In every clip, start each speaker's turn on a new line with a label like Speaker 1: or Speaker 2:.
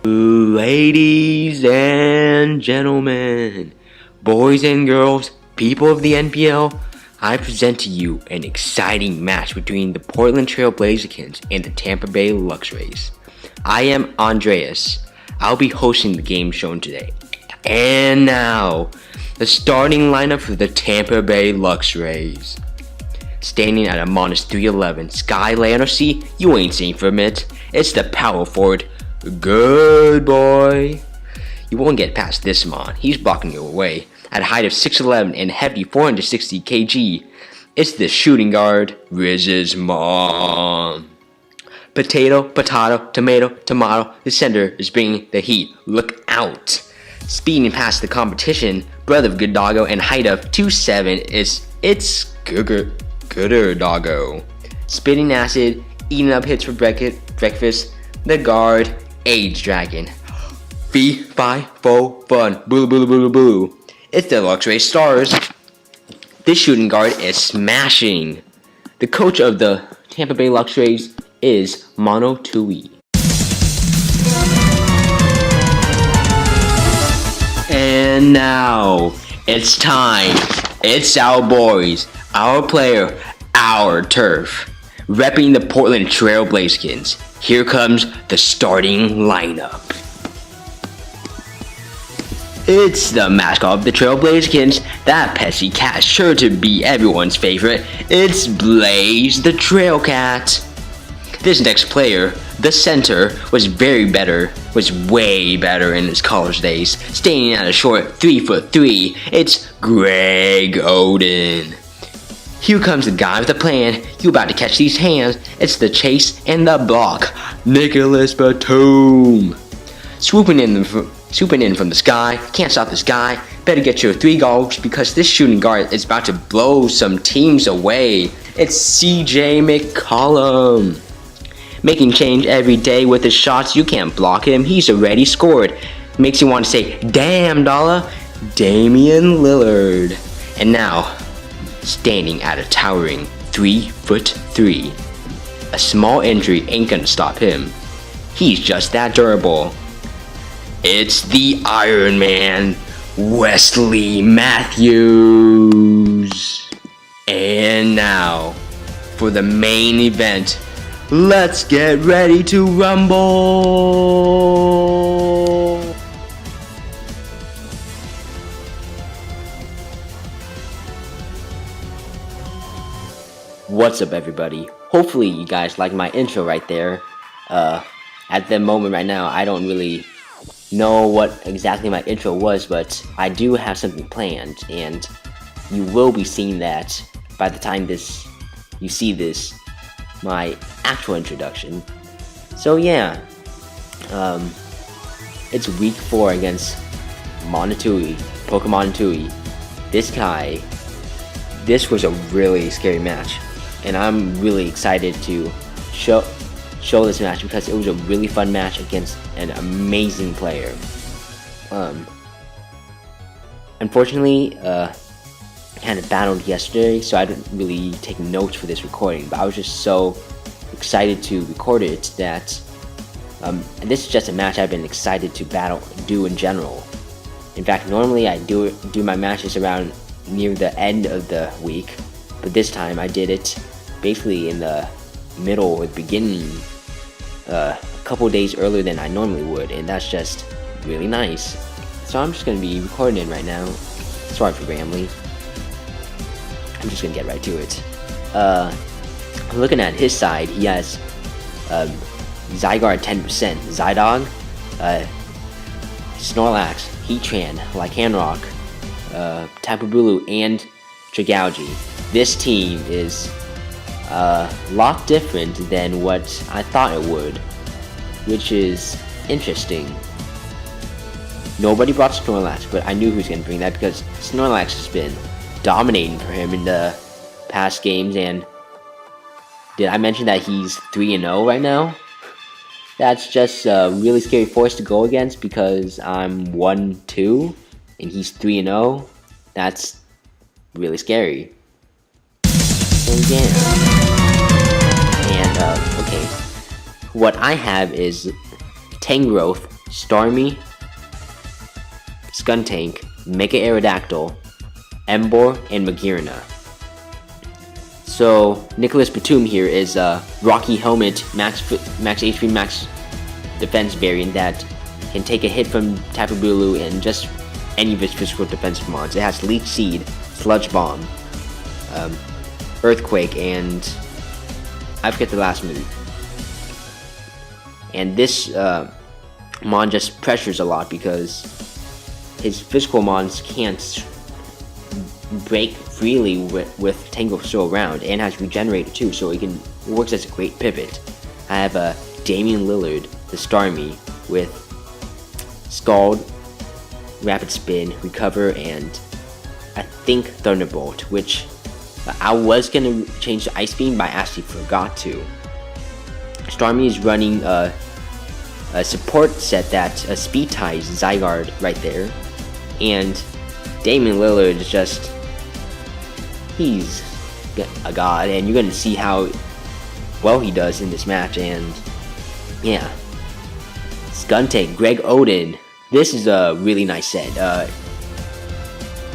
Speaker 1: Ladies and gentlemen, boys and girls, people of the NPL, I present to you an exciting match between the Portland Trail Blazers and the Tampa Bay Luxrays. I am Andreas. I'll be hosting the game shown today. And now, the starting lineup for the Tampa Bay Luxrays. Standing at a minus 311, Sky Leonard, you ain't seen from it. It's the power forward, Good Boy. You won't get past this mon. He's blocking your way. At a height of 6'11 and hefty 460 kg, it's the shooting guard, Riz's mom. Potato, tomato. The center is bringing the heat. Look out. Speeding past the competition, brother of Good Doggo and height of 2'7 it's Gooder Doggo. Spitting acid, eating up hits for breakfast, the guard, Age Dragon. Fee, fi, fo, fun, boo. It's the Luxray Stars. This shooting guard is smashing. The coach of the Tampa Bay Luxrays is PokeMonotooi. And now, it's time. It's our boys, our player, our turf. Repping the Portland Trail Blazers. Here comes the starting lineup. It's the mascot of the Trail Blazers, that pesky cat sure to be everyone's favorite. It's Blaze the Trail Cat. This next player, the center, was way better in his college days. Standing at a short 3'3", it's Greg Oden. Here comes the guy with the plan. You about to catch these hands. It's the chase and the block, Nicholas Batum. Swooping in from the sky. Can't stop this guy. Better get your 3 goals because this shooting guard is about to blow some teams away. It's CJ McCollum. Making change every day with his shots. You can't block him. He's already scored. Makes you want to say, damn dollar, Damian Lillard. And now, standing at a towering 3'3", a small injury ain't gonna stop him. He's just that durable. It's the Iron Man, Wesley Matthews. And now, for the main event, let's get ready to rumble. What's up, everybody? Hopefully you guys like my intro right there. At the moment right now, I don't really know what exactly my intro was, but I do have something planned, and you will be seeing that by the time you see this, my actual introduction. So yeah, it's week 4 against PokeMonotooi. This was a really scary match, and I'm really excited to show this match because it was a really fun match against an amazing player. Unfortunately, I kind of battled yesterday, so I didn't really take notes for this recording, but I was just so excited to record it that and this is just a match I've been excited to do in general. In fact, normally I do my matches around near the end of the week, but this time I did it basically in the middle or the beginning, a couple days earlier than I normally would, and that's just really nice. So I'm just going to be recording it right now. Sorry for rambling. I'm just going to get right to it. Looking at his side, he has Zygarde 10%, Zydog, Snorlax, Heatran, Lycanroc, Tapu Bulu, and Dragalge. This team is a lot different than what I thought it would, which is interesting. Nobody brought Snorlax, but I knew he was going to bring that because Snorlax has been dominating for him in the past games. And did I mention that he's 3-0 right now? That's just a really scary force to go against because I'm 1-2 and he's 3-0. That's really scary. So yeah. And okay, what I have is Tangrowth, Starmie, Skuntank, Mega Aerodactyl, Emboar, and Magearna. So Nicholas Batum here is a Rocky Helmet max HP max defense variant that can take a hit from Tapu Bulu and just any of its physical defensive mons. It has Leech Seed, Sludge Bomb, Earthquake, and I forget the last move. And this mon just pressures a lot because his physical mons can't break freely with Tango still around, and has Regenerator too, so it works as a great pivot. I have a Damian Lillard, the Starmie, with Scald, Rapid Spin, Recover, and I think Thunderbolt, which I was gonna change to Ice Beam, but I actually forgot to. Starmie is running a support set that speed ties Zygarde right there, and Damian Lillard is just, he's a god, and you're gonna see how well he does in this match. And yeah, Skuntank, Greg Oden. This is a really nice set.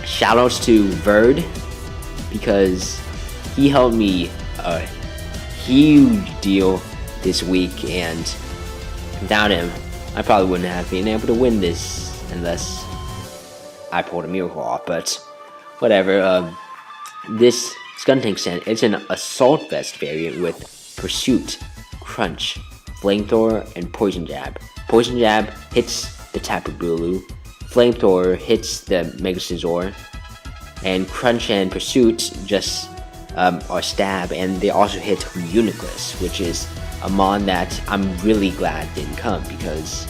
Speaker 1: Shoutouts to Verd, because he helped me a huge deal this week, and without him, I probably wouldn't have been able to win this unless I pulled a miracle off. But whatever. This Skuntank set, it's an Assault Vest variant with Pursuit, Crunch, Flamethrower, and Poison Jab. Poison Jab hits the Tapu Bulu, Flamethrower hits the Mega Scizor, and Crunch and Pursuit just are stab, and they also hit Uniclus, which is a mon that I'm really glad didn't come, because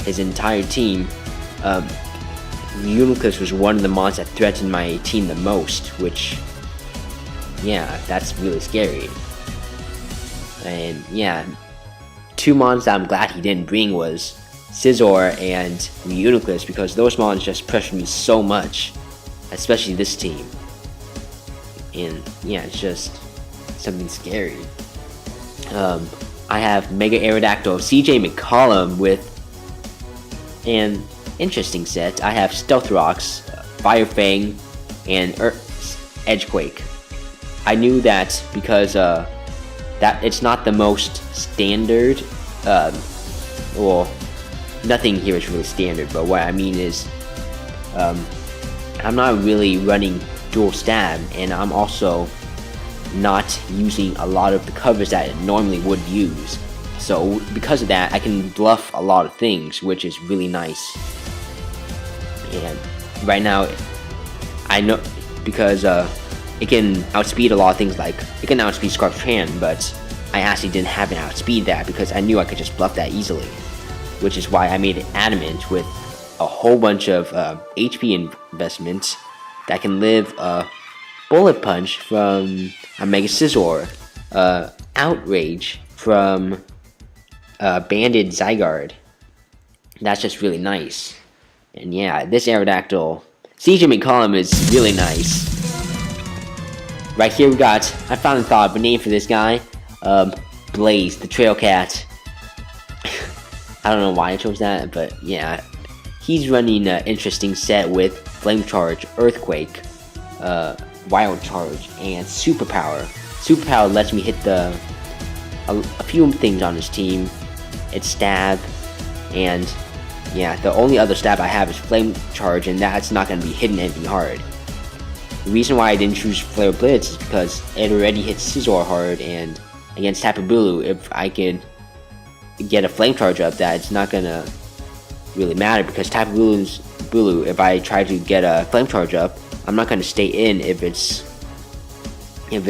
Speaker 1: his entire team, Uniclus was one of the mons that threatened my team the most, which, yeah, that's really scary. And yeah, two mons that I'm glad he didn't bring was Scizor and Uniclus, because those mons just pressured me so much, especially this team. And yeah, it's just something scary. I have Mega Aerodactyl, CJ McCollum with an interesting set. I have Stealth Rocks, Fire Fang, and Edgequake. I knew that because that it's not the most standard. Well, nothing here is really standard, but what I mean is, I'm not really running dual stab, and I'm also not using a lot of the covers that I normally would use. So because of that, I can bluff a lot of things, which is really nice. And right now, I know, because it can outspeed a lot of things, like it can outspeed Scarf Tran, but I actually didn't have it outspeed that because I knew I could just bluff that easily, which is why I made it Adamant with a whole bunch of HP investments that can live a Bullet Punch from a Mega Scizor, Outrage from Banded Zygarde. That's just really nice. And yeah, this Aerodactyl, CJ McCollum, is really nice. Right here we got, I finally thought of a name for this guy, Blaze, the Trail Cat. I don't know why I chose that, but yeah. He's running an interesting set with Flame Charge, Earthquake, Wild Charge, and Superpower. Superpower lets me hit a few things on his team. It's Stab, and yeah, the only other stab I have is Flame Charge, and that's not going to be hitting anything hard. The reason why I didn't choose Flare Blitz is because it already hits Scizor hard, and against Tapu Bulu, if I could get a Flame Charge up, that it's not going to really matter, because Tapu Bulu, if I try to get a Flame Charge up, I'm not going to stay in if it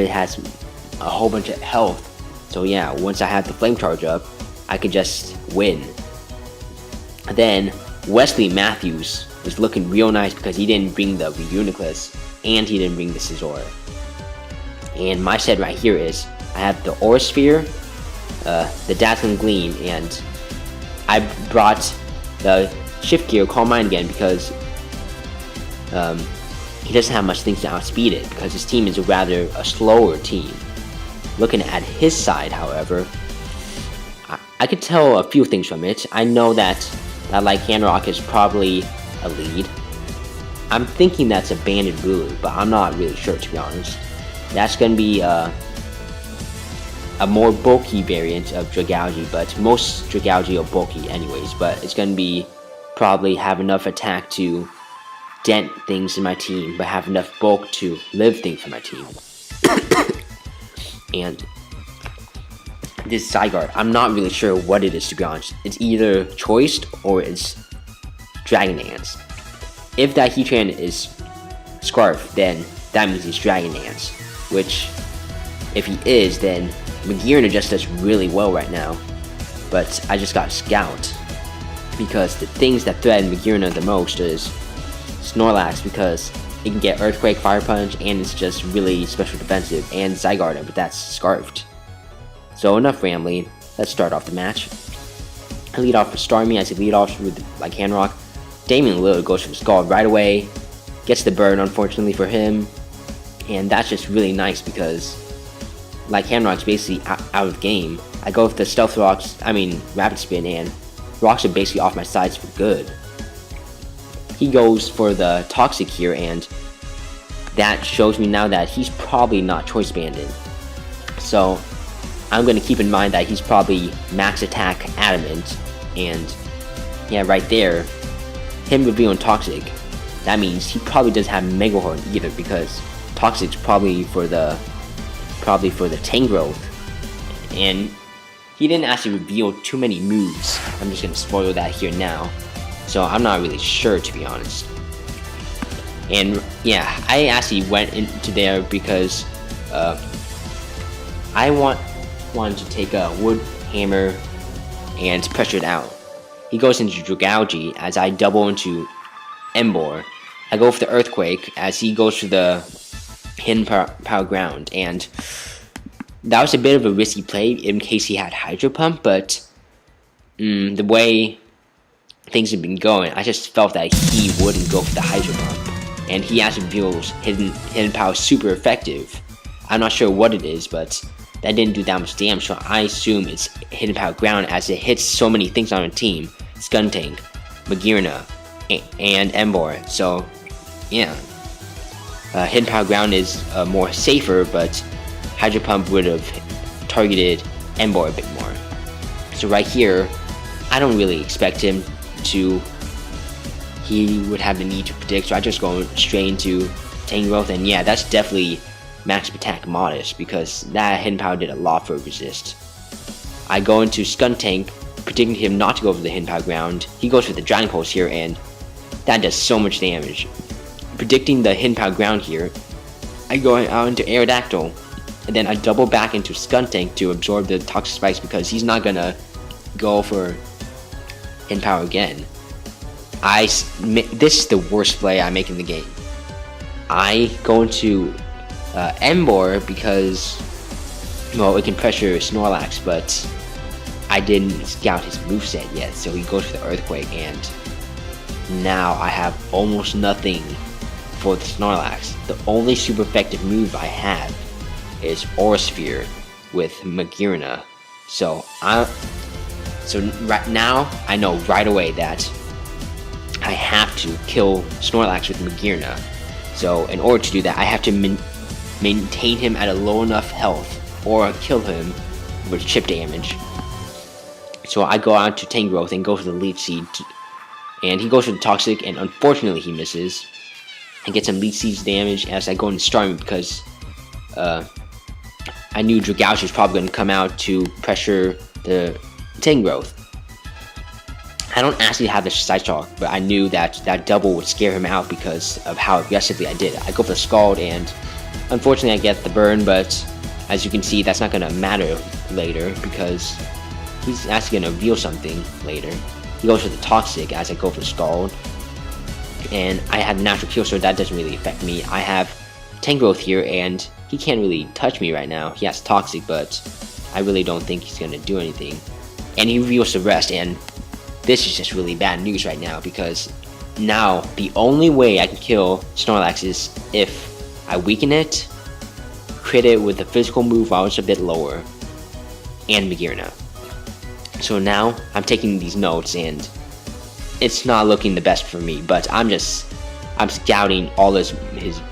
Speaker 1: has a whole bunch of health. So yeah, once I have the Flame Charge up, I could just win. Then Wesley Matthews is looking real nice because he didn't bring the Uniclus and he didn't bring the Scizor. And my set right here is, I have the Aura Sphere, the Dazzling Gleam, and I brought the Shift Gear Calm Mind again because he doesn't have much things to outspeed it, because his team is rather a slower team. Looking at his side, however, I could tell a few things from it. I know that
Speaker 2: that Lycan Rock is probably a lead. I'm thinking that's a Banded Blue, but I'm not really sure, to be honest. That's going to be a more bulky variant of Dragalge, but most Dragalge are bulky anyways, but it's going to be probably have enough attack to dent things in my team, but have enough bulk to live things for my team. And this Zygarde, I'm not really sure what it is, to be honest. It's either Choiced or it's Dragon Dance. If that Heatran is Scarf, then that means he's Dragon Dance, which, if he is, then Magearna just does really well right now. But I just got Scout, because the things that threaten Magearna the most is Snorlax, because it can get Earthquake, Fire Punch, and it's just really special defensive, and Zygarde, but that's Scarfed. So enough rambling, let's start off the match. I lead off with Starmie as he lead off with Lycan Rock. Damian Lillard goes for the Scald right away, gets the burn unfortunately for him, and that's just really nice because Lycan Rock's basically out of the game. I go with the Stealth Rocks, Rapid Spin, and Rocks are basically off my sides for good. He goes for the Toxic here, and that shows me now that he's probably not Choice Banded. So I'm going to keep in mind that he's probably Max Attack Adamant, and yeah, right there, him revealing Toxic, that means he probably doesn't have Mega Horn either, because Toxic's probably for the Tangrowth, and he didn't actually reveal too many moves. I'm just going to spoil that here now, so I'm not really sure, to be honest. And yeah, I actually went into there because I wanted to take a Wood Hammer and pressure it out. He goes into Dragalge as I double into Emboar. I go for the Earthquake as he goes for the Hidden Power Ground, and that was a bit of a risky play in case he had Hydro Pump, but the way things have been going, I just felt that he wouldn't go for the Hydro Pump, and he actually feels Hidden Power super effective. I'm not sure what it is, but that didn't do that much damage, so I assume it's Hidden Power Ground as it hits so many things on a team. Skuntank, Magearna, and Emboar. So yeah, Hidden Power Ground is more safer, but Hydro Pump would have targeted Emboar a bit more. So right here, I don't really expect him to. He would have the need to predict, so I just go straight into Tangrowth, and yeah, that's definitely Max Attack Modest, because that Hidden Power did a lot for Resist. I go into Skuntank, predicting him not to go for the Hidden Power Ground. He goes for the Dragon Pulse here, and that does so much damage. Predicting the Hidden Power Ground here, I go out into Aerodactyl, and then I double back into Skuntank to absorb the Toxic Spikes, because he's not gonna go for Hidden Power again. This is the worst play I make in the game. I go into Emboar because, well, it can pressure Snorlax, but I didn't scout his moveset yet, so he goes for the Earthquake, and now I have almost nothing for the Snorlax. The only super effective move I have is Aura Sphere with Magearna. So right now, I know right away that I have to kill Snorlax with Magearna. So in order to do that, I have to maintain him at a low enough health, or kill him with chip damage. So I go out to Tangrowth and go for the Leech Seed, and he goes for the Toxic, and unfortunately he misses. I get some Leech Seeds damage as I go into Starmie, because I knew Dragalge was probably going to come out to pressure the Tangrowth. I don't actually have the Side Shock, but I knew that that double would scare him out because of how aggressively I did it. I go for the Scald, and unfortunately I get the burn, but as you can see, that's not going to matter later because he's actually going to reveal something later. He goes for the Toxic as I go for the Scald, and I have Natural Kill, so that doesn't really affect me. I have Tangrowth here, and he can't really touch me right now. He has Toxic, but I really don't think he's going to do anything. And he reveals the rest, and this is just really bad news right now, because now the only way I can kill Snorlax is if I weaken it, crit it with a physical move while it's a bit lower, and Magearna. So now I'm taking these notes, and it's not looking the best for me, but I'm scouting all his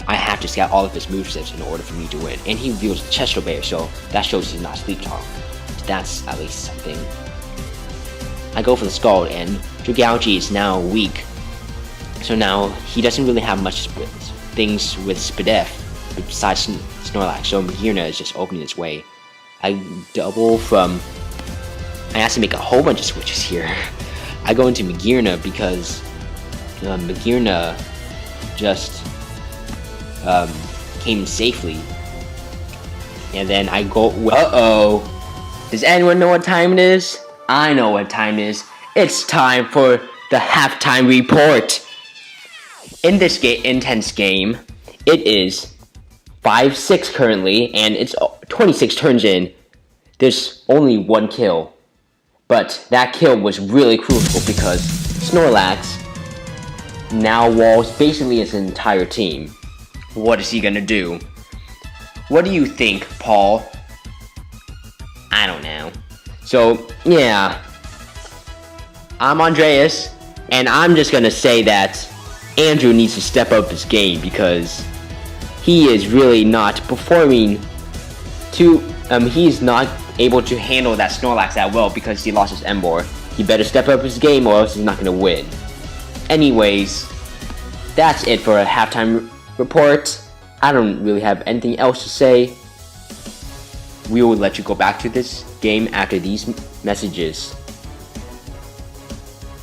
Speaker 2: I have to scout all of his movesets in order for me to win. And he reveals Chester Bear, so that shows he's not Sleep Talk. So that's at least something. I go for the Scald, and Dragalge is now weak. So now he doesn't really have much things with Spadef besides Snorlax, so Magearna is just opening its way. I double from... I have to make a whole bunch of switches here. I go into Magearna because Magearna just came safely. And then I go... Uh-oh! Does anyone know what time it is? I know what time it is. It's time for the halftime report! In this intense game, it is 5-6 currently, and it's 26 turns in. There's only one kill. But that kill was really crucial because Snorlax now walls basically his entire team. What is he gonna do? What do you think, Paul? I don't know. So, yeah. I'm Andreas, and I'm just gonna say that Andrew needs to step up his game because he is really not performing he's not able to handle that Snorlax that well because he lost his Emboar. He better step up his game or else he's not gonna win. Anyways, that's it for a halftime report. I don't really have anything else to say. We will let you go back to this game after these messages.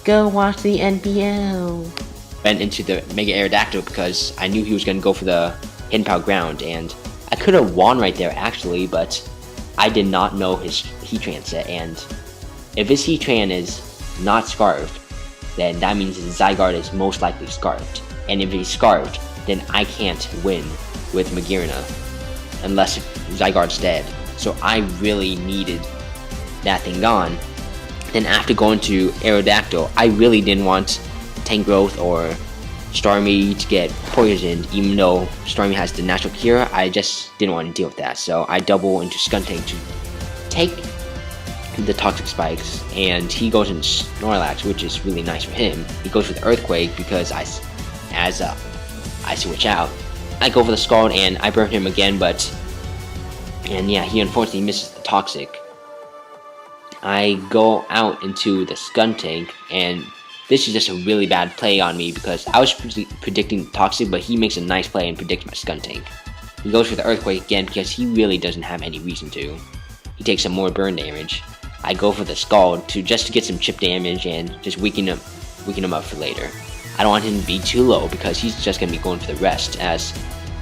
Speaker 2: Go watch the NPL. Went into the Mega Aerodactyl because I knew he was going to go for the Hidden Power Ground, and I could have won right there actually, but I did not know his Heatran set, and if his Heatran is not Scarfed, then that means his Zygarde is most likely Scarfed, and if he's Scarfed, then I can't win with Magearna unless Zygarde's dead. So I really needed that thing gone. Then after going to Aerodactyl, I really didn't want Tangrowth or Starmie to get poisoned, even though Starmie has the natural cure. I just didn't want to deal with that, so I double into Skuntank to take the Toxic Spikes, and he goes into Snorlax, which is really nice for him. He goes with Earthquake because as I switch out, I go for the Scald and I burn him again, and yeah, he unfortunately misses the Toxic. I go out into the Skuntank, and this is just a really bad play on me because I was predicting Toxic, but he makes a nice play and predicts my Skuntank. He goes for the Earthquake again because he really doesn't have any reason to. He takes some more burn damage. I go for the Scald to get some chip damage and just weaken him up for later. I don't want him to be too low because he's just going to be going for the rest, as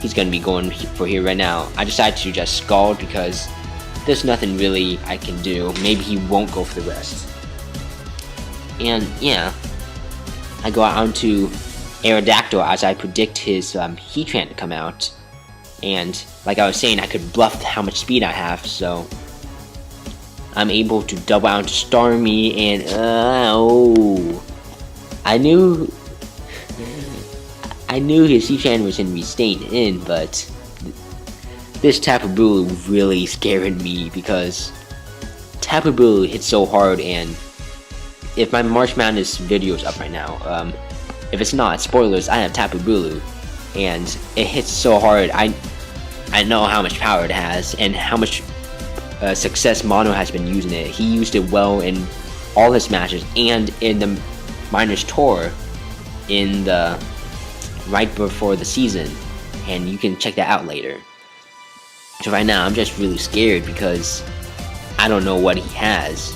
Speaker 2: he's going to be going for here right now. I decided to just Scald because there's nothing really I can do. Maybe he won't go for the rest. And yeah, I go out onto Aerodactyl as I predict his Heatran to come out. And like I was saying, I could bluff how much speed I have, so I'm able to double out into Starmie, and I knew his Heatran was going to be staying in, but this Tapu Bulu really scared me because Tapu Bulu hits so hard, and if my March Madness video is up right now, if it's not, spoilers, I have Tapu Bulu, and it hits so hard. I know how much power it has and how much success Mono has been using it. He used it well in all his matches and in the Miners Tour in the right before the season, and you can check that out later. So right now I'm just really scared because I don't know what he has,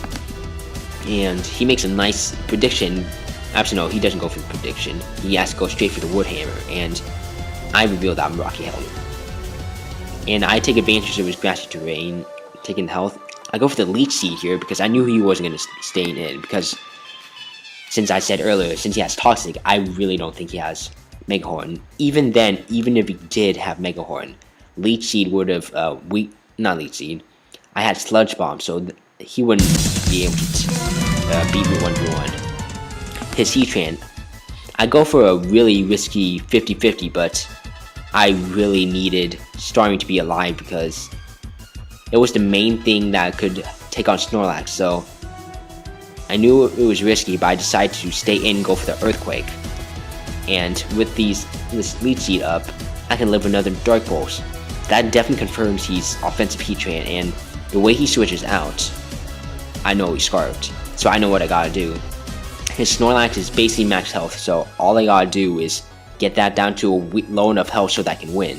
Speaker 2: and he makes a nice prediction. Actually no, he doesn't go for the prediction. He has to go straight for the Wood Hammer, and I reveal that I'm Rocky Helmet. And I take advantage of his grassy terrain, taking the health. I go for the Leech Seed here because I knew he wasn't going to stay in, because since I said earlier, since he has Toxic, I really don't think he has Mega Horn. Even then, even if he did have Mega Horn, Leech Seed would have, not Leech Seed, I had Sludge Bomb, so he wouldn't be able to beat me 1v1. His Heatran, I go for a really risky 50-50, but I really needed Starmie to be alive because it was the main thing that could take on Snorlax, so I knew it was risky, but I decided to stay in and go for the Earthquake. And with this Leech Seed up, I can live another Dark Pulse. That definitely confirms he's offensive Heatran, and the way he switches out, I know he's Scarfed. So I know what I gotta do. His Snorlax is basically max health, so all I gotta do is get that down to a low enough health so that I can win.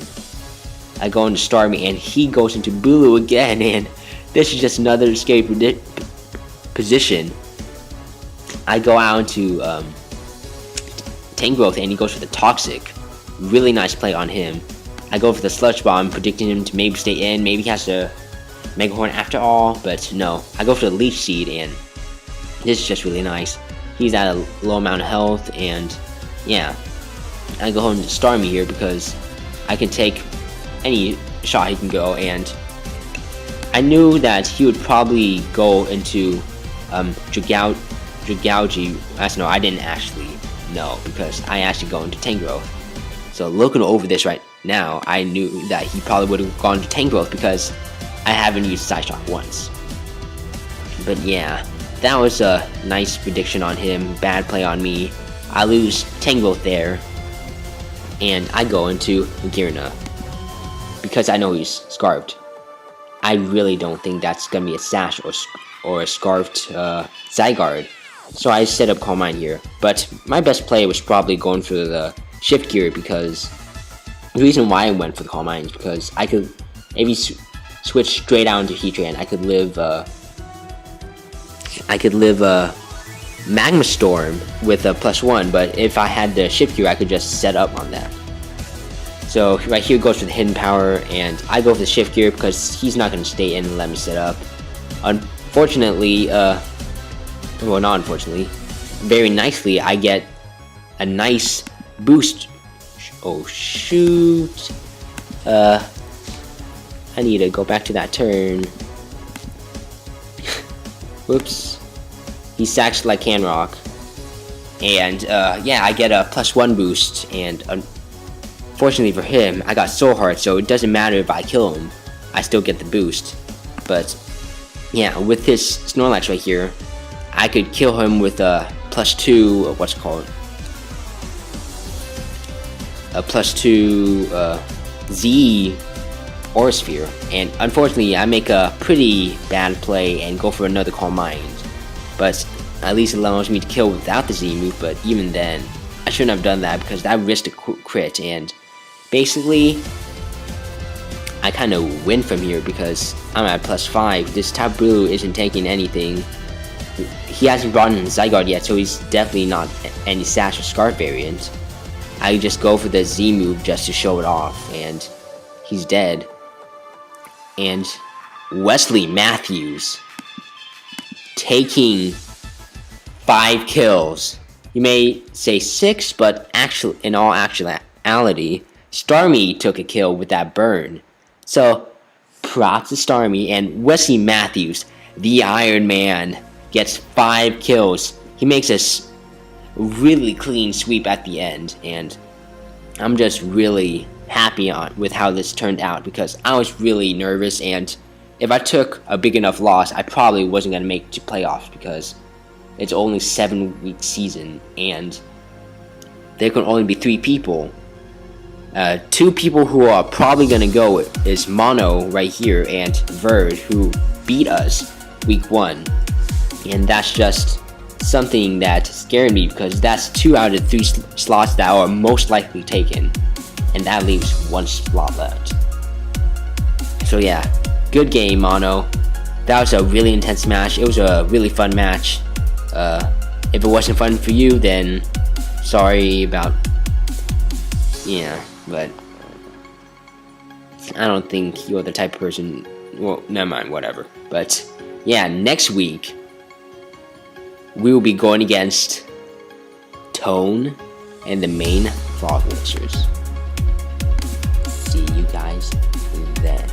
Speaker 2: I go into Starmie, and he goes into Bulu again, and this is just another scary position. I go out into Tangrowth, and he goes for the Toxic. Really nice play on him. I go for the Sludge Bomb, predicting him to maybe stay in. Maybe he has to Mega Horn after all, but no. I go for the Leech Seed, and this is just really nice. He's at a low amount of health, and yeah. I go home to Starmie here because I can take any shot he can go, and I knew that he would probably go into Dragougi. No, I didn't actually know because I actually go into Tangrowth. So looking over this right now, I knew that he probably would have gone to Tangrowth because I haven't used Side Shock once. But yeah, that was a nice prediction on him. Bad play on me. I lose Tangrowth there, and I go into Girna because I know he's Scarfed. I really don't think that's gonna be a Sash or a Scarfed Zygarde. So I set up Calm Mind here. But my best play was probably going for the Shift Gear, because the reason why I went for the Calm Mind is because I could, if you switch straight out into Heatran, I could live Magma Storm with a +1, but if I had the Shift Gear, I could just set up on that. So right here goes for the Hidden Power, and I go for the Shift Gear because he's not going to stay in and let me set up. Unfortunately, well, not unfortunately, very nicely, I get a nice boost. Oh shoot! I need to go back to that turn. Whoops. He sacks like Canrock, and yeah, I get a +1 boost, and fortunately for him, I got Soul Heart, so it doesn't matter if I kill him, I still get the boost. But yeah, with this Snorlax right here, I could kill him with a +2, what's it called? A +2 Z Aura Sphere, and unfortunately I make a pretty bad play and go for another Calm Mind. But at least it allows me to kill without the Z move, but even then, I shouldn't have done that because that risked a crit, and basically, I kind of win from here because I'm at +5. This top blue isn't taking anything. He hasn't brought in Zygarde yet, so he's definitely not any Sash or Scarf variant. I just go for the Z move just to show it off, and he's dead. And Wesley Matthews taking 5 kills. You may say 6, but actually, in all actuality, Starmie took a kill with that burn. So, props to Starmie, and Wesley Matthews, the Iron Man, gets 5 kills. He makes a really clean sweep at the end, and I'm just really happy with how this turned out because I was really nervous, and if I took a big enough loss, I probably wasn't going to make it to playoffs because it's only 7-week season, and there can only be 3 people. 2 people who are probably going to go is Mono right here and Verd, who beat us week 1. And that's just something that scared me because that's 2 out of 3 slots that are most likely taken. And that leaves 1 slot left. So yeah, good game, Mono. That was a really intense match. It was a really fun match. If it wasn't fun for you, then sorry about, yeah, but I don't think you're the type of person, well, never mind, whatever. But yeah, next week we will be going against Tone and the main Frog Racers. See you guys then.